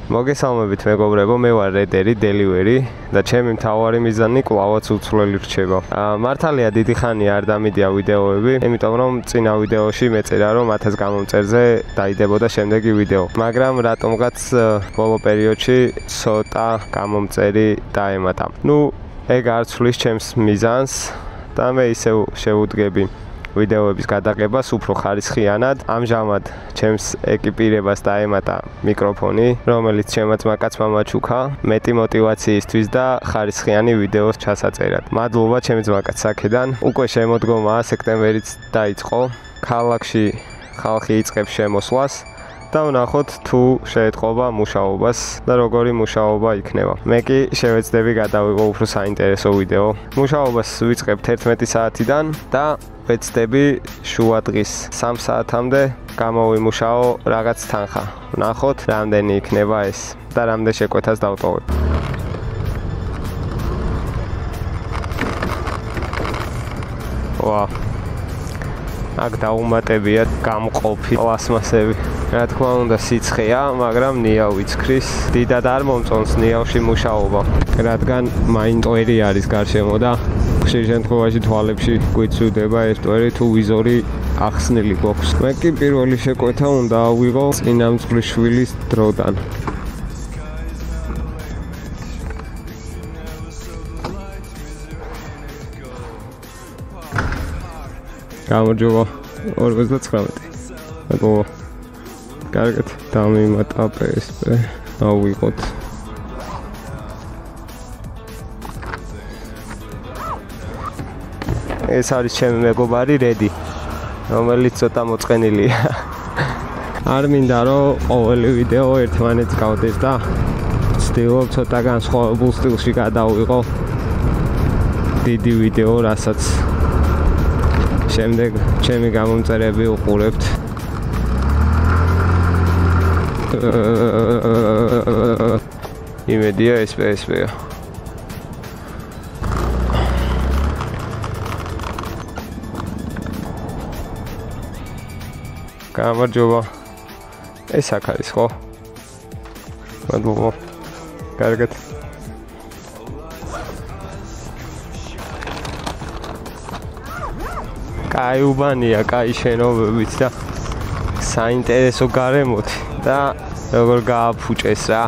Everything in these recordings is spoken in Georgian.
მოგესალმებით მეგობრებო, მე ვარ რედერი დელივერი და ჩემი მთავარი მიზანი კლავაც უცვლელი რჩება. მართალია დიდი ხანი არ დამიდია ვიდეოები, იმიტომ რომ წინა ვიდეოში მეწერა რომ 1000 გამომწერზე დაიდებოდა შემდეგი ვიდეო. მაგრამ რატომღაც ბოლო პერიოდში ცოტა გამომწერი დაემატა. ეგ არ ცვლის ჩემს მიზანს და მე ისევ შევუდგები ვიდეოების გადაღებას უფრო ხარისხიანად. ამჟამად ჩემს ეკიპირებას დაემატა მიკროფონი, რომელიც ჩემმა ძმაკაცმა მაჩუქა მეტი мотиваციისთვის და ხარისხიანი ვიდეოს ჩასაწერად. მადლობა ჩემი ძმაკაც აქედან. უკვე შემოდგომაა, სექტემბერიც დაიწყო. ქალაქში ხალხი იწყებს შემოსვლას და ვნახოთ თუ შეეთყობა მუშაობას და როგორი მუშაობა იქნება. მე კი შევეცდები გადავიღო უფრო საინტერესო ვიდეო. მუშაობას ვიწყებ 11 საათიდან და ვეცდები შუა დღის 3 საათამდე გამოვიმუშაო რაღაც თანხა. ვნახოთ რამდენი იქნება ეს და რამდენ შეკვეთას დავტოვებ. ვა. აქ დაუმატებია გამყოფი პლასმასები. რა თქმა უნდა სიცხეა, მაგრამ ნია ვიცქრის. დიდად არ მომწონს ნიავში მუშაობა, რადგან მაინტვერი არის გარშემო და ხშირ შემთხვევაში თვალებში გვიცუდება ეს ტვერი თუ ვიზორი ახსნილი გვაქვს. მე კი პირველი შეკვეთა უნდა ავიღო წინამძღვრის შვილის დროდან. გამარჯობა 49. მეგობრებო. კარგად, დამიმატა PSP. ავიღოთ. ეს არის ჩემი მეგობარი რედი, რომელიც ცოტა მოწყენილია. არ მინდა რომ ყოველი ვიდეო ერთმანეთს გავდეს და ვცდილობ ცოტა განსხვავებულ სტილში გადავიღო დიდი ვიდეო, რასაც შემდეგ ჩემი გამომწერები უყურებთ. იმედია ეს PSP-ია. გამარჯობა. ეს აქ არის ხო? მადლობა. კარგად. კაი უბანია, კაი შენობებით და საინტერესო გარემოთი და როგორ გააფუჭეს რა.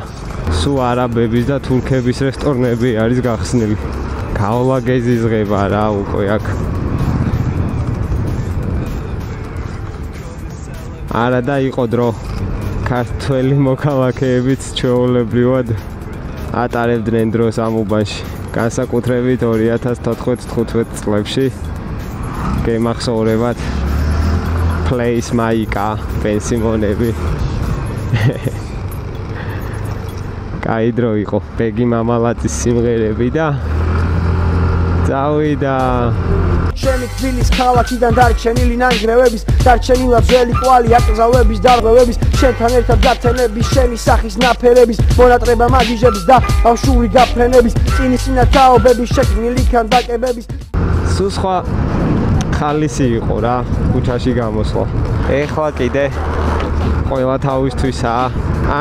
სულ არაბების და თურქების რესტორნები არის გახსნილი. გავლა გეზიზღება რა უკვე აქ. არა და იყო დრო ქართველი მოქალაქეებიც ჩვეულებრივად ატარებდნენ დროს ამ უბანში, განსაკუთრებით 2014-15 წლებში. გემახსოვრებათ Place Maika პენსიონები. კაი დრო იყო. ბეგი მამალაძის სიმღერები და წავიდა ჩემი თბილის ქალაქიდან დარჩენილი ნანგრევების, დარჩენილა ძველი კვალი აკრძალვების, დარღვევების, შენთან ერთად გათენების, შენი სახის ნაფერების, მონატრება მაგიჟების და ბავშვური გაფრენების, წინისინა თაობების, შექმნილი ქანდაკებების. სულ სხვა ხალისი იყო რა ქუჩაში გამოსვლა. ეხლა კიდე ყველა თავისთვისაა,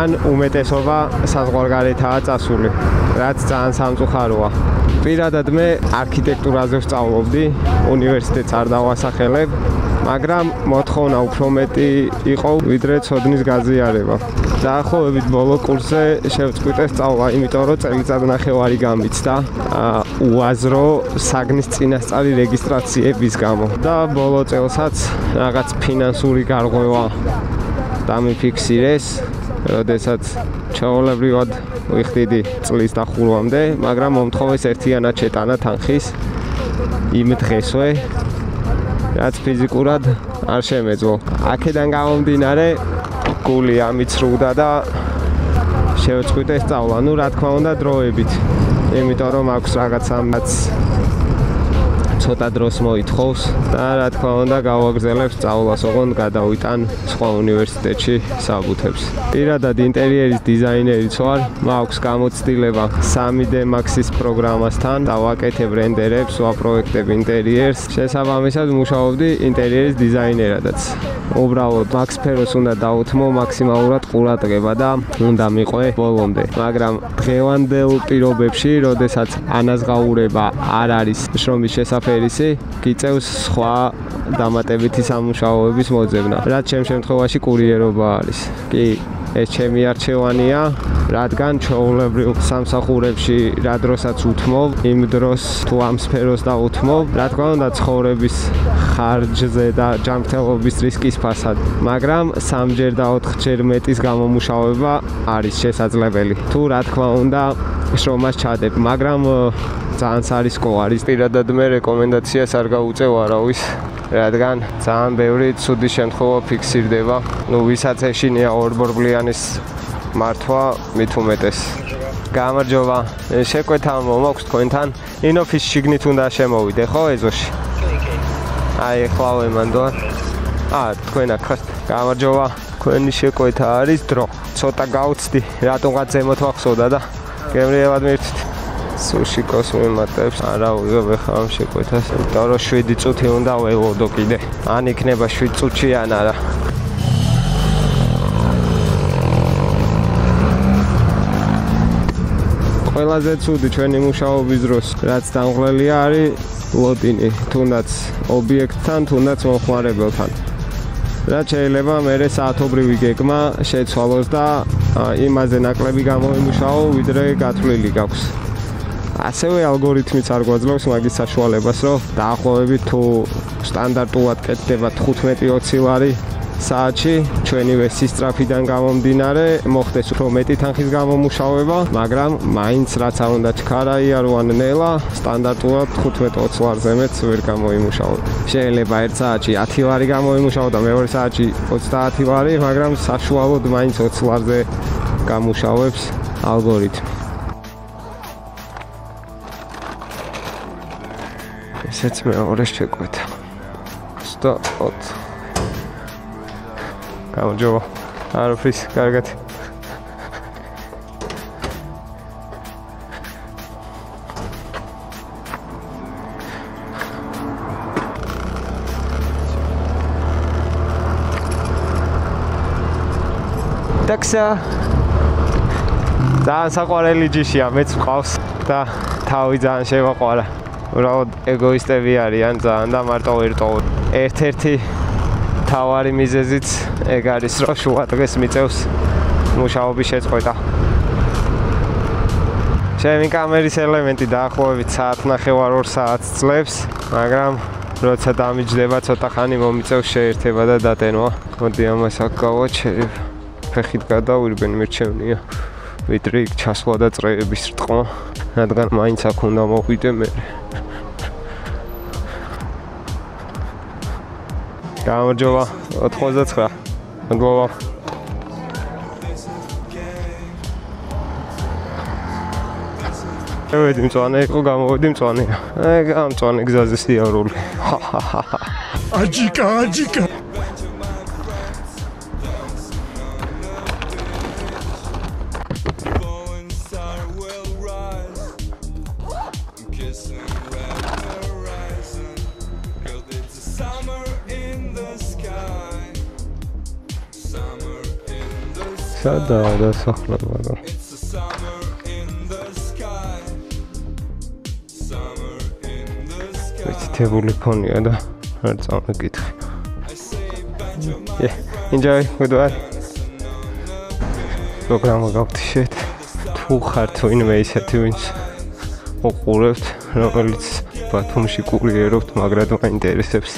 ან უმეტესობა საზღვარგარეთაა წასული, რაც ძალიან სამწუხაროა. პირადად მე არქიტექტურაზე ვსწავლობდი, უნივერსიტეტს არ დავასახელებ, მაგრამ მოთხოვნა უფრო მეტი იყო ვიდრე ცოდნის გაზიარება. დაახლოებით ბოლო კურსზე შევწყვიტე სწავლა, იმიტომ რომ წელიწადნახევარი გამიცდა უაზრო საგნის წინასწარი რეგისტრაციების გამო და ბოლო წელსაც რაღაც ფინანსური გარღვევა დამიფიქსირეს, როდესაც ჩვეულებრივად ვიხდიდი წლის დახურვამდე, მაგრამ მომთხოვეს ერთიანად შეტანა თანხის იმ დღესვე, რაც ფიზიკურად არ შემეძლო. აქედან გამომდინარე გული ამიცრუდა და შევწყვიტე სწავლა. რა თქმა უნდა დროებით, იმიტომ რომ აქვს რაღაცა ცოტა დროს მოითხოვს და რა თქმა უნდა გავაგრძელებ სწავლას, ოღონდ გადავიტან სხვა უნივერსიტეტში საბუთებს. პირადად ინტერიერის დიზაინერიც ვარ, მაქვს გამოცდილება 3D Max-ის პროგრამასთან და ვაკეთებ რენდერებს, ვაპროექტებ ინტერიერს. შესაბამისად მუშაობდი ინტერიერის დიზაინერადაც. უბრალოდ Max სფეროს უნდა დაუთმო მაქსიმალურად ყურადღება და უნდა მიყვე ბოლომდე. მაგრამ დღევანდელ პირობებში, როდესაც ანაზღაურება არ არის შრომის შესაფერისი, გიწევს სხვა დამატებითი სამუშაოების მოძებნა. რაც ჩემ შემთხვევაში კურიერობა არის. კი, ეს ჩემი არჩევანია, რადგან ჩვეულებრივ სამსახურებში რა დროსაც უთმობ, იმ დროს თუ ამ სფეროს დაუთმობ, რა თქმა უნდა ცხოვრების ხარჯზე და ჯანმრთელობის რისკის ფასად, მაგრამ 3-ჯერ და 4-ჯერ მეტის გამომუშავება არის შესაძლებელი. თუ რა თქმა უნდა შრომას ჩადებ, მაგრამ ძალიან სარისკო არის. პირადად მე რეკომენდაციას არ გაუწევ არავის, რადგან ძალიან ბევრი ცუდი შემთხვევა ფიქსირდება. ვისაც ეშინია ორბორბლიანის მართვა, მით უმეტეს. გამარჯობა, შეკვეთა მომაქვს თქვენთან. ინოფის შიგნით უნდა შემოვიდე, ხო ეზოში? აი, ახლავე მანდოა. თქვენ აქ ხართ. გამარჯობა, თქვენი შეკვეთა არის დრო. ცოტა გავუცდი, რატომღაც ზემოთ ვახსოვდა და გემრიელად მივთვით. სუშიკოს მიმატებს, არა ვიღებ ახლა ამ შეკვეთას, იმიტომ რომ 7 წუთი უნდა ველოდო კიდე. ან იქნება 7 წუთში ან არა. ყველაზე ცუდი ჩვენი მუშაობის დროს, რაც დამღლელია არის ლოდინი, თუნდაც ობიექტთან, თუნდაც მომხმარებელთან. რაც შეიძლება მერე საათობრივი გეგმა შეცვალოს და იმაზე ნაკლები გამოიმუშაო, ვიდრე გათვლილი გაქვს. ასევე ალგორითმიც არ გვაძლევს მაგის საშუალებას, რომ დაახლოებით თუ სტანდარტულად კეთდება 15-20 ლარი საათში, ჩვენივე სისწრაფიდან გამომდინარე, მოხდეს უფრო მეტი თანხის გამომუშავება, მაგრამ მაინც რაც არ უნდა ჩქარა იაროვან ნელა, სტანდარტულად 15-20 ლარზე მეტ ვერ გამოიმუშავო. შეიძლება ერთ საათში 10 ლარი გამოიმუშავო და მეორე საათში 30 ლარი, მაგრამ საშუალოდ მაინც 20 ლარზე გამუშავებს ალგორითმი. ესეც მეორე შეკვეთა. 24. გამარჯობა. არ ვფრის, კარგად. ტაქსა. ძალიან საყვარელი ჯიშია, მეც მყავს და თავი ძალიან შემოყვარა. უბრალოდ ეგოისტები არიან ძალიან და მარტო ვირტუალ. ერთ-ერთი თავარი მიზეზიც ეგ არის, რომ შუა დღეს მიწევს მუშაობის შეწყვეტა. ჩემი კამერის ელემენტი დაახლოებით საათნახევარ 2 საათს ძლებს, მაგრამ როცა დამიჯდება ცოტა ხანი მომიწევს შეერთება და დატენვა. მოდი ამას აქ გავაჩერებ. ფეხით გადავირბენ მირჩევნია. ვიდრე იქ ჩასვლა და წრეების რტყმა, რადგან მაინც აქ უნდა მოვიდე მე. გამარჯობა, 89. მადლობა. შევედი მწვანე იყო, გამოვედი მწვანეა. ამ მწვანე გზაზე სიარული. აჯიკა. სადაა დასახლება და ვეციტებული ფონია და არ წამეკითხე. Enjoy, goodbye. პროგრამა გავთიშეთ. თუ ხართ ვინმე ისეთი, ვინც უყურებთ, რომელიც ბათუმში კურიერობთ, მაგრამ მაინტერესებს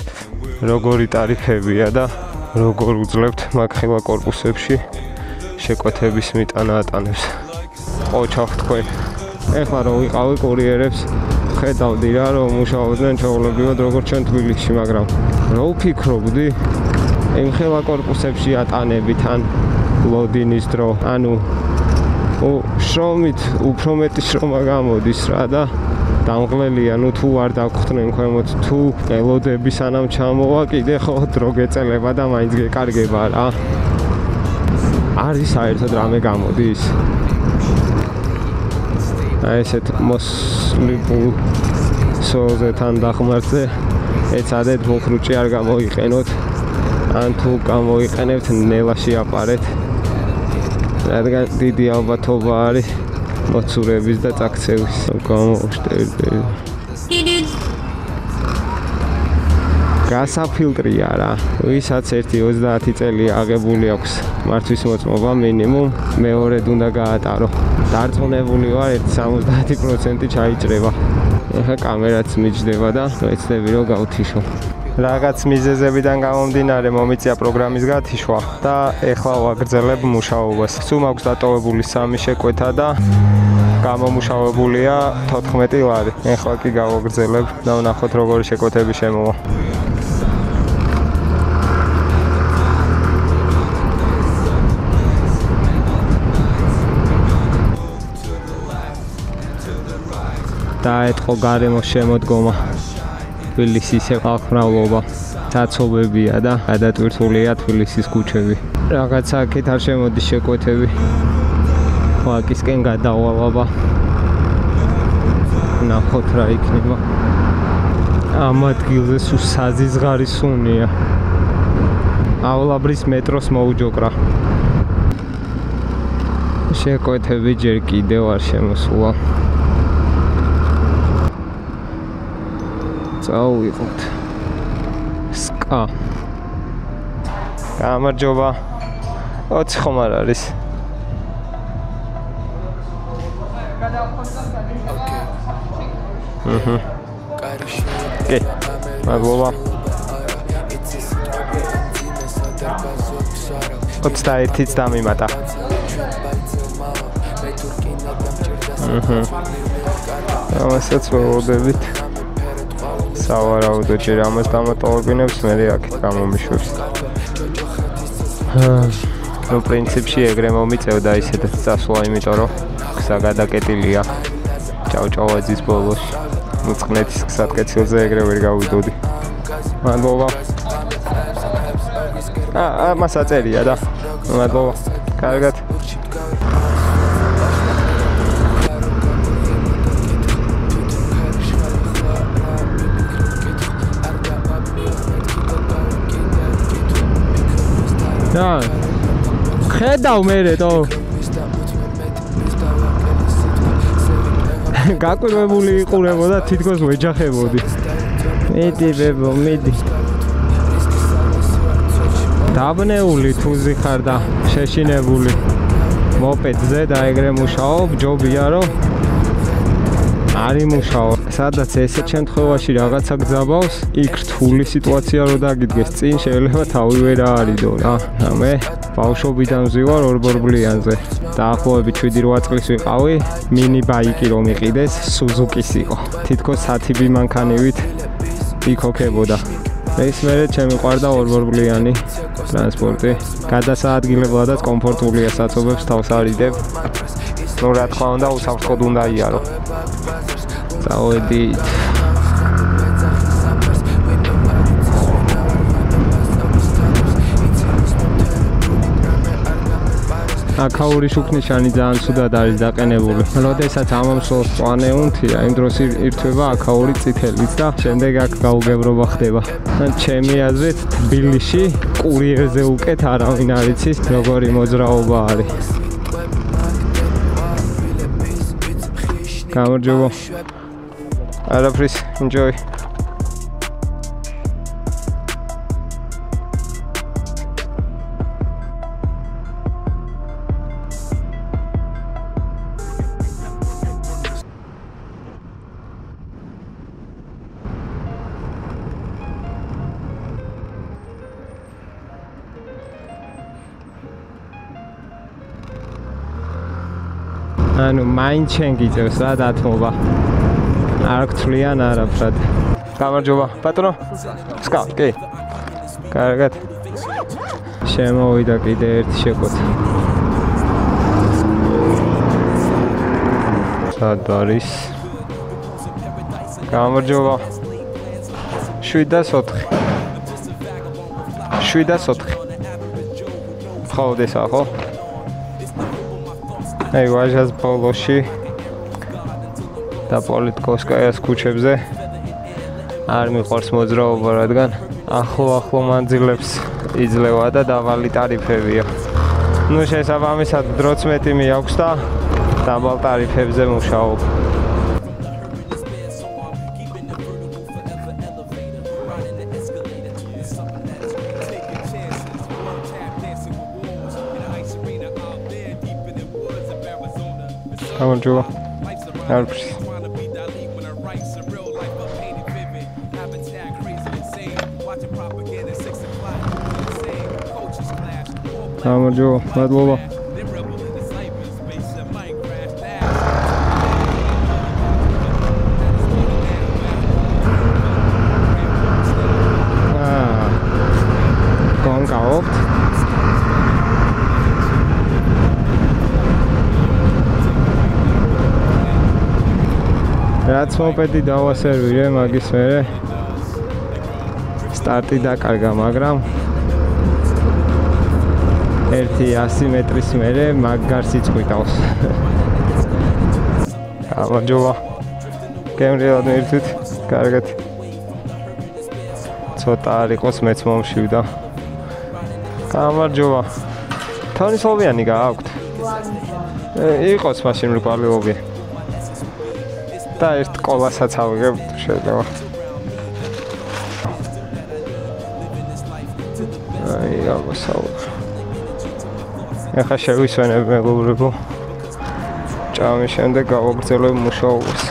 როგორი ტარიფებია და როგორ უძლებთ მაგხილა კორპუსებში შეკვეთების მიტანა ატანებს. ოჩახ თქვენ. ეხლა რომ ვიყავი კურიერებს, ხედავდი რა რომ მუშაობდნენ ჩაოლებრივად როგორც ჩვენ თბილისში, მაგრამ რა ვფიქრობდი? იმ ხელა კორპუსებში ატანებით ან ლოდინის დრო, ანუ შრომით უფრო მეტი შრომა გამოდის რა და დამღლელია, ნუ თუ არ დაგხვდნენ ქვემოთ, თუ ელოდები სანამ ჩამოვა, კიდე ხო დრო გეწელება და მაინც გეკარგება რა. არის საერთოდ რამე გამოდის. აი ესეთ მოსლიბულ სოზე თან დახმართზე ეცადეთ მოხრუჭი არ გამოიყენოთ. ან თუ გამოიყენებთ, ნელაში აპარეთ. რადგან დიდი ალბათობა არის მოცურების და წაქცევის. გამოვშტერდი. გასაფილტრია რა. ვისაც 1-30 წელი აღებული აქვს მართვის მოწმობა მინიმუმ, მეორედ უნდა გაატარო. დარწმუნებული ვარ 70% ჩაიჭრება. ეხლა კამერაც მიჯდება და ვეცდები რომ გავთიშო. რაღაც მიზეზებიდან გამომდინარე მომიწია პროგრამის გათიშვა და ეხლა ვაგრძელებ მუშაობას. სულ მაქვს დატოვებული 3 შეკვეთა და გამომუშავებულია 14 ლარი. ეხლა კი გავაგრძელებ და ვნახოთ როგორი შეკვეთები შემოვა. დაეთყო გარემოს შემოდგომა. თბილისის ხალხმრავლობა საცობებია და გადატვირთულია თბილისის ქუჩები. რაღაცა აქეთ არ შემოდის შეკვეთები. ვაკისკენ გადავალობა. ნახოთ რა იქნება. ამ ადგილზე სულ საზიზღარის უნია.ავლაბრის მეტროს მოუჯოკრა. შეკვეთები ჯერ კიდევ არ შემოსულა. წავიღოთ. სკა. გამარჯობა. 20 ხომ არ არის? კი. მადლობა. 21-იც დამიმატა. ამასაც ველოდებით. სავარაუდო ჯერ ამას დამატოვებინებს, მე აქეთ გამომიშვებს. ნუ პრინციპში ეგრე მომიწევდა ისედაც წასვლა, იმიტომ რომ გზა გადაკეტილია ჭავჭავაძის ბოლოში. ნუ წყნეთის გზატკეცილზე ეგრე ვერ გავიდოდი. მადლობა. მას აწერია და მადლობა. კარგად. და ხედავ მერე თო გაკვირვებული იყურებოდა თითქოს ვეჯახებოდი. მიდი ბებო, მიდი. დაბნეული თუზი ხარ და შეშინებული მოპედზე და ეგრე მუშაობ, ჯობია რომ არ იმუშაო. სადაც ესეთ შემთხვევაში რაღაცა გძაბავს, იქ რთული სიტუაცია რო დაგიდგეს წინ, შეიძლება თავი ვერ აარიდო რა. მე ბავშვობიდან ვზივარ ორბორბლიანზე. დაახლოებით 7-8 წლის ვიყავი, მინი ბაიკი რომ იყიდეს, სუზუკის იყო. თითქოს 10 მანქანივით იქოქებოდა. ეს მერე ჩემი ყვარდა ორბორბლიანი ტრანსპორტი. გადასაადგილებადაც კომფორტულია, საცობებს თავს არიდებ. ნუ რა თქმა უნდა, უსაფრთხოდ უნდა იარო. წავედით. აქაური შუქნიშანი ძალიან ცუდად არის დაყენებული. როდესაც ამომსვლელს მწვანე უნთია, იმ დროს ირთვება აქაური წითელიც და შემდეგ აქ გაუგებრობა ხდება. ჩემი აზრით, თბილისში კურიერზე უკეთ არავინ არ იცის, როგორი მოძრაობა არის. გამარჯობა. არაფრის, enjoy. ანუ მაინც შენ გიწევს რა დათმობა. არ გთვლიან არაფრად. გამარჯობა, პატრონო. სკა, კი. კარგად. შემოვიდა კიდე ერთი შეკვეთა. სად არის? გამარჯობა 7-4 ხავდესა ხო? აი ვაჟას ბოლოში და პოლიტკოვსკაიას ქუჩებზე არ მიყვარს მოძრაობა, რადგან ახლო მანძილებს იძლევა და დაბალი ტარიფებია. ნუ შესაბამისად დროც მეტი მიაქვს და დაბალ ტარიფებზე მუშაობ. გამარჯობა. არაფერს. გამარჯობა, მადლობა. კონკაობთ. რაც მოპედი დავასერვირე, მაგის მერე სტარტი დაკარგა, მაგრამ 100 მეტრის მერე მაგარს იწყვიტავს. გამარჯობა. გემრიელად მივირთვით, კარგად. ცოტა არ იყოს მეც მომშივდა. გამარჯობა. თონისლოვიანი გააქვთ? იყოს მაშინ რკვალიობი. და ერთ კოლასაც ავიღებ შეიძლება. აი, გამოსავალ. ახლა შევისვენებ მეგობრებო. ჭამის შემდეგ გავაგრძელებ მუშაობას.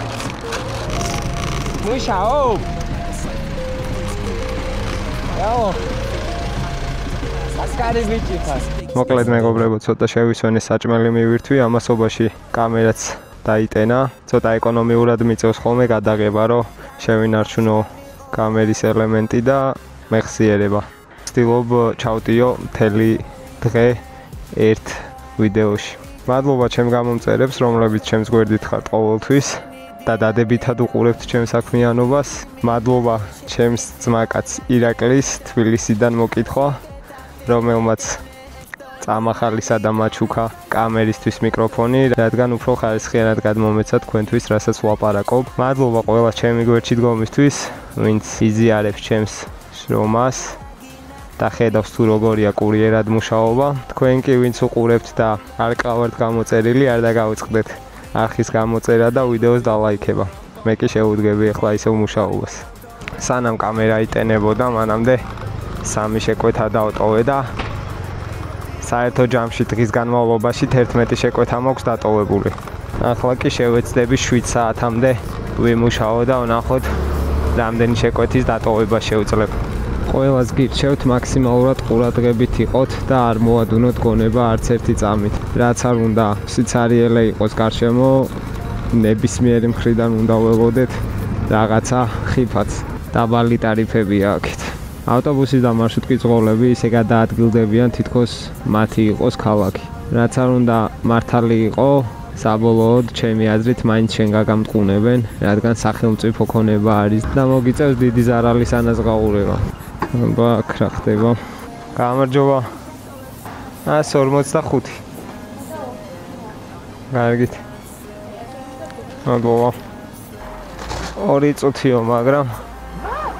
მუშაობ! იაო! ასკარი ბიჭი ხარ. მოკლედ მეგობრებო, ცოტა შევისვენე საჭმელი მივირთვი, ამასობაში კამერაც დაიტენა. ცოტა ეკონომიურად მიწევს ხოლმე გადაღება, რომ შევინარჩუნო კამერის ელემენტი და მეხსიერება. ვცდილობ ჩავტიო მთელი დღე ერთ ვიდეოში. მადლობა ჩემ გამომწერებს, რომლებიც ჩემს გვერდით ხართ ყოველთვის და დადებითად უყურებთ ჩემს საქმიანობას. მადლობა ჩემს ძმაკაც ირაკლის თბილისიდან მოკითხვა, რომელმაც წამახალისა და მაჩუქა კამერისთვის მიკროფონი, რადგან უფრო ხარისხიანად გადმომეცა თქვენთვის, რასაც ვლაპარაკობ. მადლობა ყველა ჩემი გვერდში დგომისთვის, ვინც იზიარებს ჩემს შრომას და ხედავს თუ როგორია კურიერად მუშაობა. თქვენ კი ვინც უყურებთ და არ ყავართ გამოწერილი, არ დაგავიწყდეთ არხის გამოწერა და ვიდეოს დალაიქება. მე კი შევუდგები ახლა ისევ მუშაობას. სანამ კამერა იტენებოდა, მანამდე 3 შეკვეთა დავტოვე და საერთო ჯამში დღის განმავლობაში 11 შეკვეთა მაქვს დატოვებული. ახლა კი შევეცდები 7 საათამდე ვიმუშაო და ვნახოთ რამდენი შეკვეთის დატოვება შევძლებ. ყველას გირჩევთ მაქსიმალურად ყურადღებით იყოთ და არ მოადუნოთ გონება არც ერთი წამით. რაც არ უნდა სიცარიელე იყოს გარშემო, ნებისმიერი მხრიდან უნდა ველოდეთ რაღაცა ხიფაც. დაბალი ტარიფებია აქეთ. ავტობუსის და მარშრუტკის ძღოლები ისე გადაადგილდებიან, თითქოს მათი იყოს ქალაქი. რაც არ უნდა მართალი იყო, საბოლოოდ ჩემი აზრით მაინც შენ გაგამტყუნებენ, რადგან სახელმწიფო ქონება არის და მოგიწევს დიდი ზარალის ანაზღაურება. ბაქ რა ხდება? გამარჯობა. 145. კარგით. მადლობა. 2 წუთიო, მაგრამ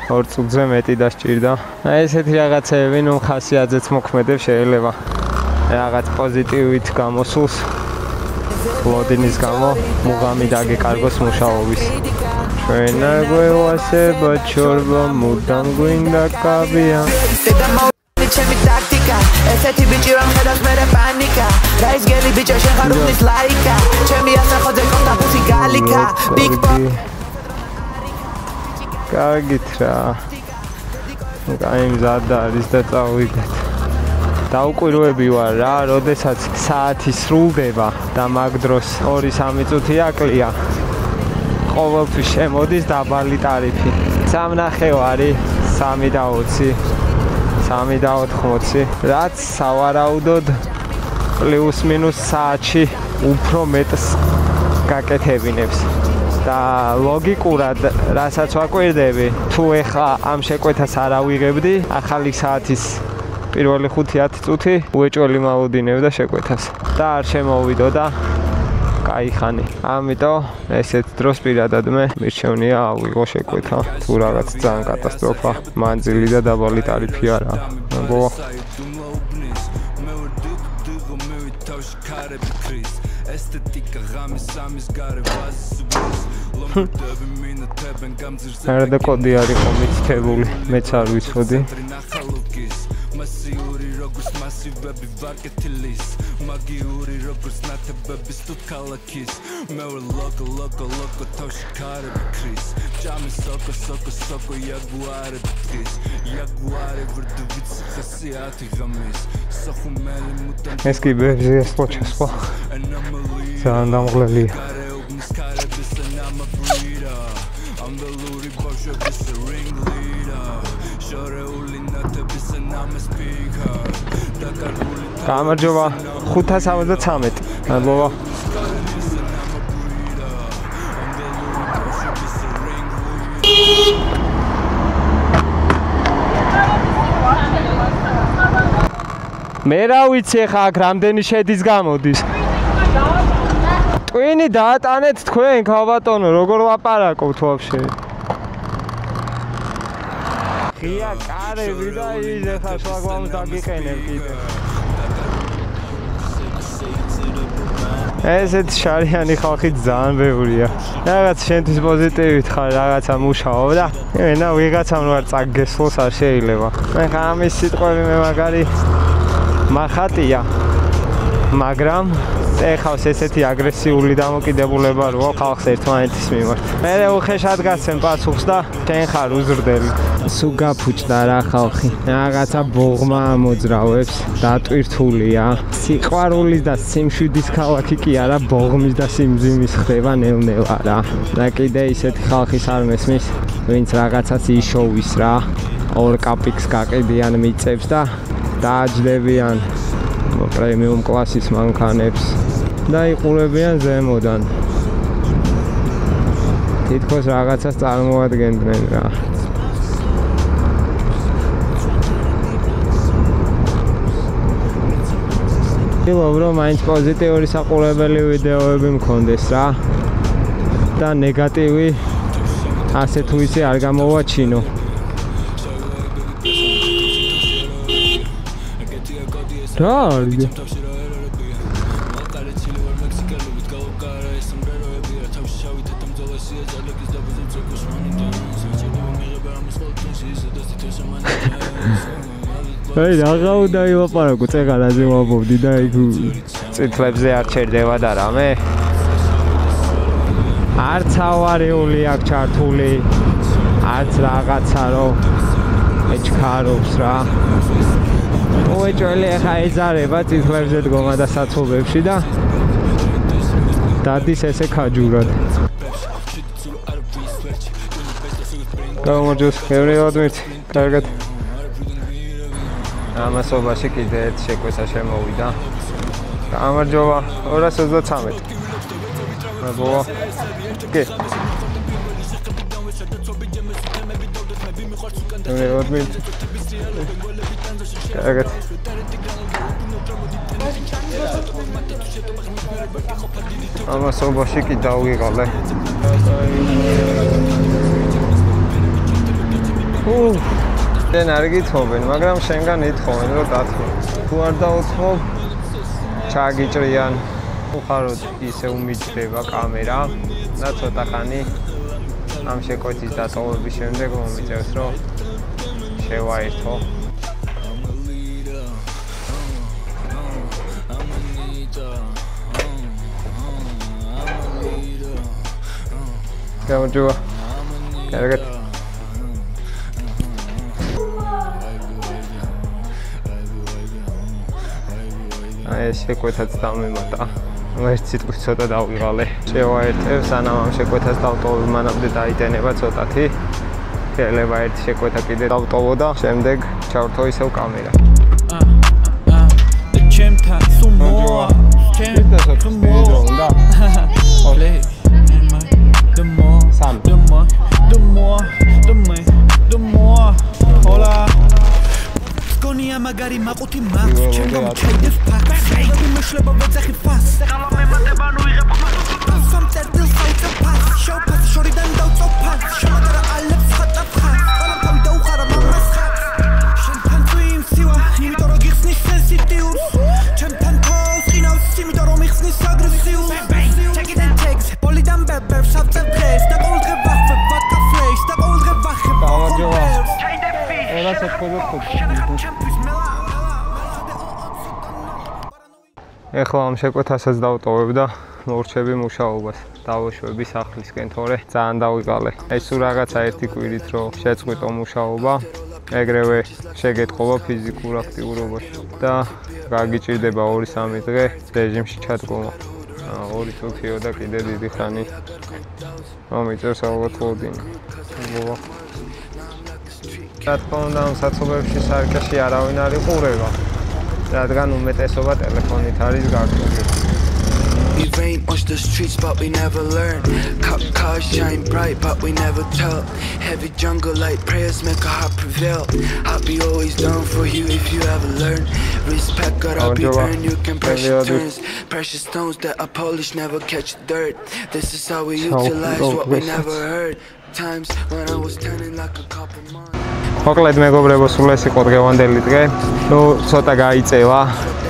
2 წუთზე მეტი დასჭირდა. აი ესეთი რაღაცეები, ნუ ხასიათზეც მოქმედებს შეიძლება. რაღაც პოზიტივით გამოსულს. ლოდინის გამო მუღამი დაგეკარგოს მუშაობის. ჩვენა გვევასება ჩორბა მუდამ გვინდა კაბია. ჩემი ტაქტიკა, ესეთი ბიჭი რომ ხედავს მერე პანიკა. რაის გელი ბიჭო შენ ხარ უნის ლაიკა. ჩემი ასახოძე კონდა ფუსი გალიკა. ბიგ პოპ. კარგით რა. აი მზად არის და წავიდეთ. დაუკვირვები ვარ რა, როდესაც საათი სრულდება და მაგ დროს 2-3 წუთი აკლია. ყოველთვის შემოდის დაბალი ტარიფი. 3.5 3.20 3.80, რაც სავარაუდოდ პლუს მინუს საათში უფრო მეტს გაკეთებინებს. და ლოგიკურად რასაც ვაკვირდები, თუ ეხლა ამ შეკვეთას არ ავიღებდი, ახალი საათის პირველი 5-10 წუთი უეჭველი მოვუდინებდა შეკვეთას და არ შემოვიდოდა კაი ხანი. ამიტომ ესეთ დროს პირადად მე მირჩევნია ავიღო შეკვეთა. თუ რაღაც ძალიან კატასტროფა, მანძილი და დაბალი ტარიფი არა. მეგო ესთეტიკა ღამის სამის გარე ვაზის ლომდები მინათებენ გამძირზე არა და კოდი არის კომიცთებული მეც არ ვიცოდი მასიური როგორც მასივები ვარკეთილის მაგიური როგორც ნათებები სტუდ ქალაქის მე ვარ ლოკო თავში ქარები ქრის ჯამი სოკო იაგუარები დღის იაგუარი ვერდ ვიცი ხასიათი ღამის სახუმელი მუტან ეს კი ბერჟია სპოჩას ხო ძალიან დამღლელია გამარჯობა 573 მადლობა მე რა ვიცი ხა აქ რამდენი შედის გამოდის ტვინი დაატანეთ თქვენ ქალბატონო როგორ ლაპარაკობთ ვაფშე ღია კარები და ის ხა შლაგბაუმს დაგიყენებ კიდე ესეთ შარიანი ხალხი ძალიან ბევრია რაღაც შენთვის პოზიტივით ხარ რაღაცა მუშაობ და ენა ვიღაცამ რო არ წაგგესლოს არ შეიძლება მე ხა ამის სიტყვები მე მაგარი მახატია მაგრამ ეხავს ესეთი აგრესიული დამოკიდებულება რო ხალხს ერთმანეთის მიმართ მე უხეშად გასცემ პასუხს და შენ ხარ უზრდელი სულ გაფუჭდა რა ხალხი რაღაცა ბოღმა მოძრავებს დატვირთულია სიყვარულის და სიმშვიდის ქალაქი კი არა ბოღმის და სიმძიმის ხდება ნელ-ნელა რა და კიდე ისეთი ხალხის არ მესმის ვინც რაღაცას იშოვის რა 2 კაპიკს გაყიდიან მიწებს და დააჯდებიან პრემიუმ კლასის მანქანებს და იყურებიან ზემოდან თითქოს რაღაცას წარმოადგენდნენ რა ვთქვი რომ მაინც პოზიტიური საყურებელი ვიდეოები მქონდეს რა და ნეგატივი ასე თუ ისე არ გამოვაჩინო რა არის აი რაღა უნდა ილაპარაკო წეღარაზე ვაბობდი და იქ წითლებზე არ ჩერდება და რამე არც ავარიული აქ ჩართული არც რაღაცა რომ ეჩქარობს რა უეჭველი ხა ეზარება წითლებზე დგომა და საცობებში და დადის ესე ქაჯურად გამარჯოს ევრეოდ მით კარგად ამასობაში კიდე ერთ შეკვეთა შემოვიდა. გამარჯობა 233. მადლობა. კი. მეოთხე. კარგად. ამასობაში კი დავიღალე. დენ არ გითხოვენ, მაგრამ შენგან ითხოვენ, რომ დათმო. თუ არ დაუთმობ, ჩაგიჭრიან. უხაროდ ისე უმიჯდება კამერა და ცოტა ხანი ამ შეკვეთის დატოვების შემდეგ მომიწევს, რომ შევაერთო. გამარჯობა. კარგად. ეს შეკვეთაც დამემატა. ერთ სიტყვით ცოტა დავიღალე. შევაერთებ, სანამ ამ შეკვეთას დავტოვებ, მანამდე დაიტენება ცოტათი. შეიძლება ერთი შეკვეთა კიდე დავტოვო და შემდეგ ჩავრთო ისევ კამერა. ჩემთან სუმოა, ჩემთან სუმოა. ეხლა ამ შეკვეთასაც დავტოვებ და მოვრჩები მუშაობას. დავუშვები სახლისკენ, თორე ძალიან დავიყალე. ეს თუ რაღაცა ერთი კვირით რო შეწყვიტო მუშაობა, ეგრევე შეგეთყობა ფიზიკურ აქტიურობაში და გაგიჭირდება 2-3 დღე რეჟიმში ჩადგომა. 2 წუთიო და კიდე დიდი ხანი მომიწევს ალბათ ლოდინი. რა თქმა უნდა, ამ საცობებში სარკეში არავინ არ იყურება, რადგან უმეტესობა ტელეფონით არის გაკეთებული. We rain on the streets, but we never learn. Cop cars shine bright, but we never tell. Heavy jungle like prayers make a heart prevail. I'll be always down for you if you ever learn. Respect gotta be earned, you can pressure turns. Precious stones that are polished never catch dirt. This is how we utilize what we never heard. Times when I was turning like a copper mine. მოკლედ მეგობრებო, სულ ეს იყო დღევანდელი დღე. ნუ ცოტა გაიწევა.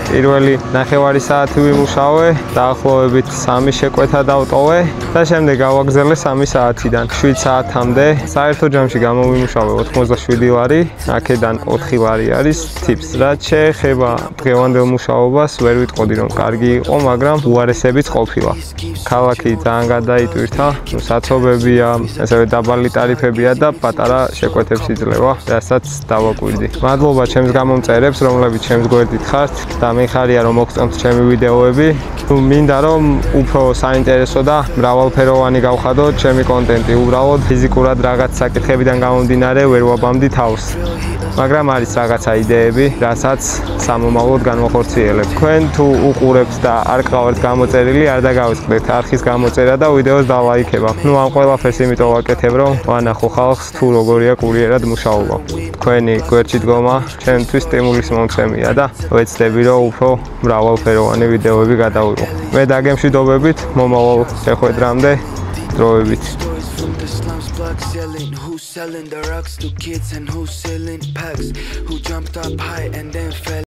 პირველი 9 საათი ვიმუშავე, დაახლოებით 3 შეკვეთა დავტოვე და შემდეგ გავაგზავნე 3 საათიდან 7 საათამდე. საერთო ჯამში გამოვიმუშავე 87 ლარი, აქედან 4 ლარი არის tips. რაც შეეხება დღევანდელ მუშაობას, ვერ ვიტყოდი რომ კარგი იყო, მაგრამ უარესებიც ყოფილა. ქალაქი ძალიან გადაიტვირთა, საცობებია, ასევე დაბალი ტარიფებია და პატარა შეკვეთებს იძლევა, რასაც დავაკვირდი. მადლობა ჩემს გამომწერებს, რომლებიც ჩემს გვერდით ხართ და მიხარია რომ მოგწონთ ჩემი ვიდეოები. მინდა რომ უფრო საინტერესო და მრავალფეროვანი გავხადოთ ჩემი კონტენტი. უბრალოდ ფიზიკურად რაღაც საკითხებიდან გამომდინარე ვერ ვაბამდი თავს. მაგრამ არის რაღაცა იდეები, რასაც სამომავლოდ განვახორციელებ. თქვენ თუ უყურებთ და არ გყავართ გამოწერილი, არ დაგავიწყდეთ არხის გამოწერა და ვიდეოს დალაიქება. ნუ ამ ყველაფერს იმიტომ ვაკეთებ, რომ ვანახო ხალხს თუ როგორია კურიერად მუშაობა. თქვენი გვერდში დგომა ჩემთვის სტიმულის მომცემია და ვეცდები რომ უფრო მრავალფეროვანი ვიდეოები გადავიღო. მე დაგემშვიდობებით მომავალ შეხვედრამდე დროებით. Who's selling the rocks to kids and who's selling packs? Who jumped up high and then fell?